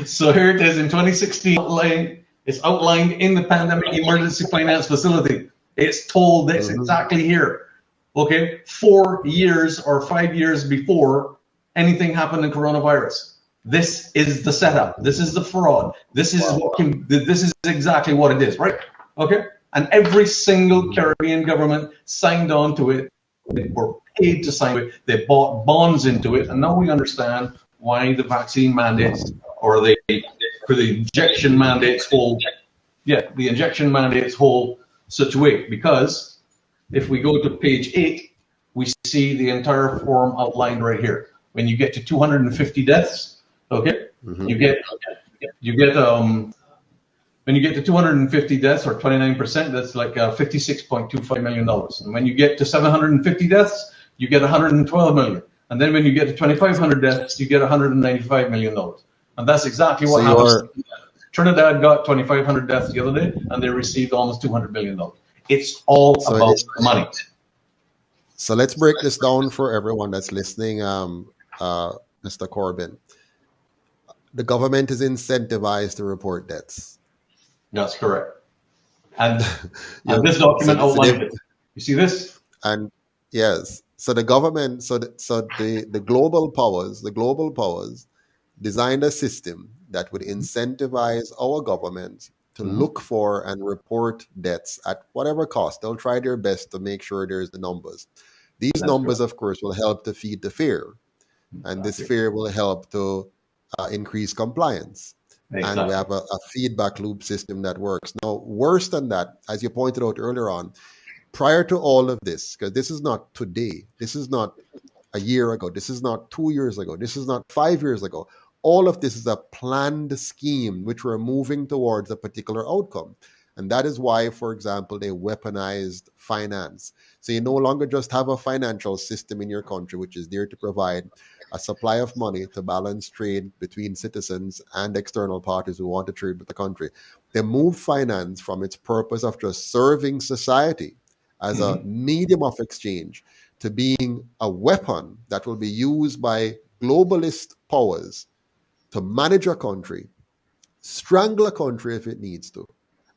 So here it is in 2016. It's outlined in the Pandemic Emergency Finance Facility. It's told this exactly here. Okay, 4 years or 5 years before anything happened in coronavirus. This is the setup. This is the fraud. This is this is exactly what it is, right? Okay, and every single Caribbean government signed on to it. They were paid to sign it. They bought bonds into it, and now we understand why the vaccine mandates or the injection mandates hold. Yeah, the injection mandates hold such weight because if we go to page 8, we see the entire form outlined right here. When you get to 250 deaths, okay, you get when you get to 250 deaths or 29%, that's like $56.25 million. And when you get to 750 deaths, you get 112 million. And then when you get to 2,500 deaths, you get 195 million dollars. And that's exactly what happened. Trinidad got 2,500 deaths the other day, and they received almost $200 million. It's all about money. So let's break this down for everyone that's listening, Mr. Corbin. The government is incentivized to report deaths. That's correct. And, and this document outlined it. You see this? And yes, so the government, the global powers designed a system that would incentivize our government to look for and report deaths at whatever cost. They'll try their best to make sure there's the numbers. These numbers, of course, will help to feed the fear. And this fear will help to increase compliance. And we have a feedback loop system that works. Now, worse than that, as you pointed out earlier on, prior to all of this, because this is not today, this is not a year ago, this is not 2 years ago, this is not 5 years ago. All of this is a planned scheme which we're moving towards a particular outcome. And that is why, for example, they weaponized finance. So you no longer just have a financial system in your country which is there to provide a supply of money to balance trade between citizens and external parties who want to trade with the country. They moved finance from its purpose of just serving society as a medium of exchange to being a weapon that will be used by globalist powers to manage a country, strangle a country if it needs to,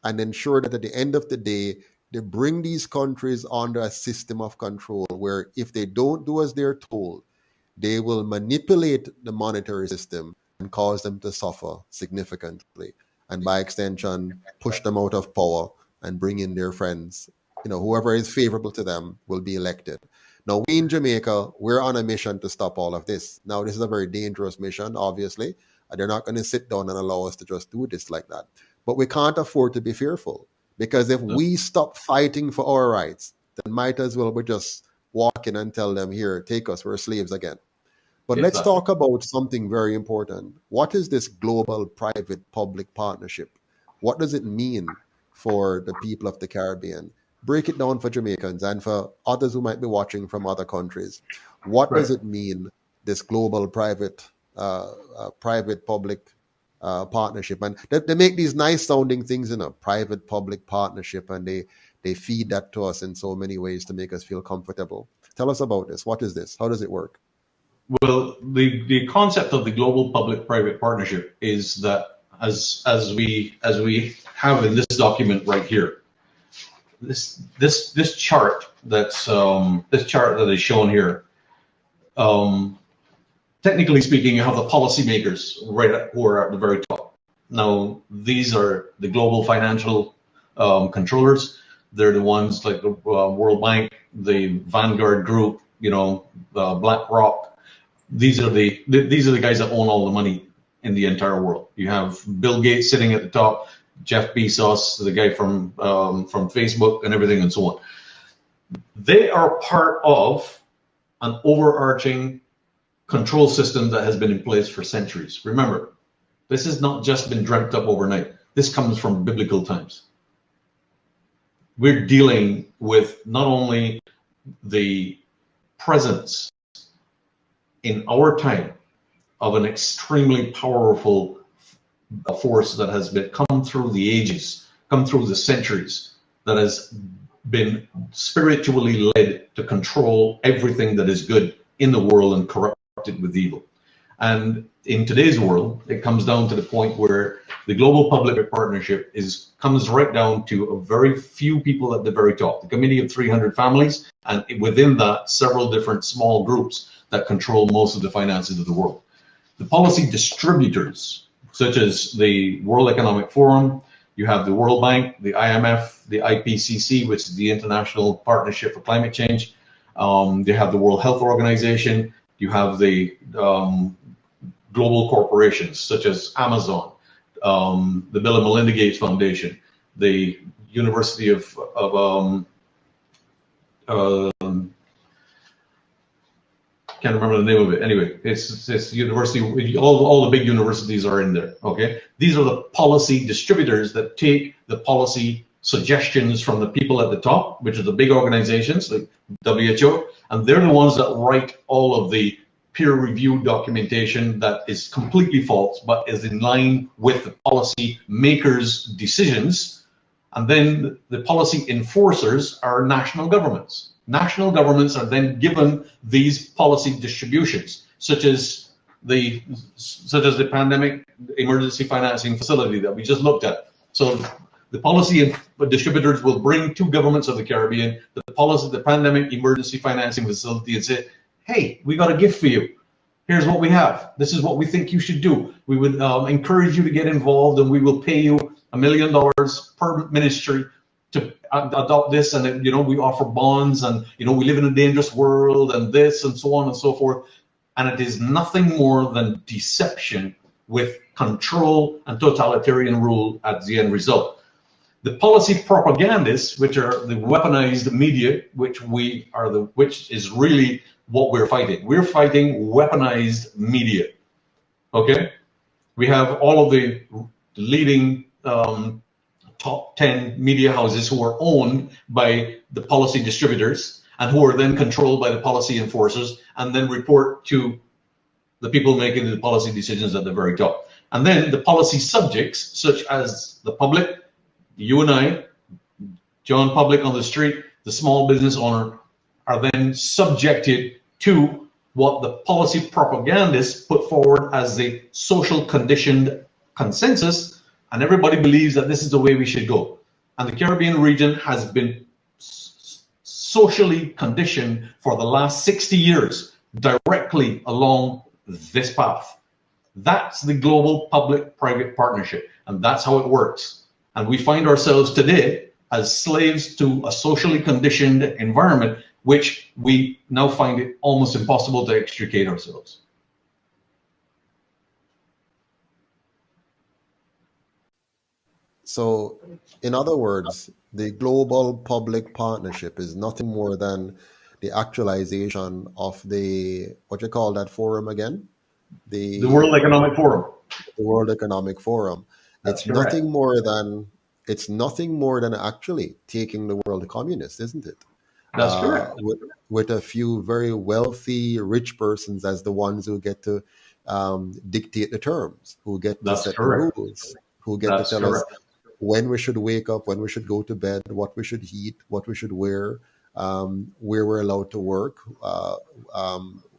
and ensure that at the end of the day, they bring these countries under a system of control where if they don't do as they're told, they will manipulate the monetary system and cause them to suffer significantly. And by extension, push them out of power and bring in their friends. You know, whoever is favorable to them will be elected. Now, we in Jamaica, we're on a mission to stop all of this. Now, this is a very dangerous mission, obviously. They're not going to sit down and allow us to just do this like that. But we can't afford to be fearful, because if we stop fighting for our rights, then might as well we just walk in and tell them, here, take us, we're slaves again. But let's talk about something very important. What is this global private-public partnership? What does it mean for the people of the Caribbean? Break it down for Jamaicans and for others who might be watching from other countries. What does it mean, this global private-public partnership? And they make these nice sounding things, you know, private-public partnership, and they feed that to us in so many ways to make us feel comfortable. Tell us about this. What is this? How does it work? Well, the concept of the global public-private partnership is that as we have in this document right here, this chart that's this chart that is shown here. Technically speaking, you have the policymakers who are at the very top. Now, these are the global financial controllers. They're the ones like the World Bank, the Vanguard Group, you know, BlackRock. These are the guys that own all the money in the entire world. You have Bill Gates sitting at the top, Jeff Bezos, the guy from Facebook, and everything and so on. They are part of an overarching control system that has been in place for centuries. Remember, this has not just been dreamt up overnight. This comes from biblical times. We're dealing with not only the presence in our time of an extremely powerful force that has come through the ages, come through the centuries, that has been spiritually led to control everything that is good in the world and corrupt it with evil. And in today's world, it comes down to the point where the global public partnership comes right down to a very few people at the very top, the committee of 300 families, and within that, several different small groups that control most of the finances of the world. The policy distributors, such as the World Economic Forum, you have the World Bank, the IMF, the IPCC, which is the International Partnership for Climate Change. You have the World Health Organization. You have the global corporations such as Amazon, the Bill and Melinda Gates Foundation, the University of can't remember the name of it. Anyway, it's university. All the big universities are in there. Okay, these are the policy distributors that take the policy suggestions from the people at the top, which are the big organizations like WHO, and they're the ones that write all of the peer-reviewed documentation that is completely false, but is in line with the policy makers' decisions. And then the policy enforcers are national governments. National governments are then given these policy distributions, such as the pandemic emergency financing facility that we just looked at. So the policy distributors will bring to governments of the Caribbean the pandemic emergency financing facility and say, hey, we got a gift for you. Here's what we have. This is what we think you should do. We would encourage you to get involved, and we will pay you $1 million per ministry to adopt this. And we offer bonds, and we live in a dangerous world, and this, and so on and so forth. And it is nothing more than deception with control and totalitarian rule as the end result. The policy propagandists, which are the weaponized media, which is really what we're fighting. We're fighting weaponized media. Okay, we have all of the leading top 10 media houses who are owned by the policy distributors and who are then controlled by the policy enforcers and then report to the people making the policy decisions at the very top. And then the policy subjects, such as the public, you and I, John Public on the street, the small business owner, are then subjected to what the policy propagandists put forward as the social conditioned consensus, and everybody believes that this is the way we should go. And the Caribbean region has been socially conditioned for the last 60 years directly along this path. That's the global public-private partnership, and that's how it works. And we find ourselves today as slaves to a socially conditioned environment, which we now find it almost impossible to extricate ourselves. So, in other words, the global public partnership is nothing more than the actualization of what you call that forum again? The World Economic Forum. The World Economic Forum. That's It's correct. nothing more than actually taking the world communist, isn't it? That's correct. With a few very wealthy, rich persons as the ones who get to dictate the terms, who get to That's set correct. the rules, who get That's to tell us correct. when we should wake up, when we should go to bed, what we should eat, what we should wear, where we're allowed to work.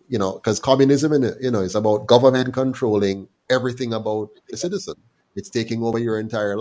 Because communism, is about government controlling everything about the citizen. It's taking over your entire life.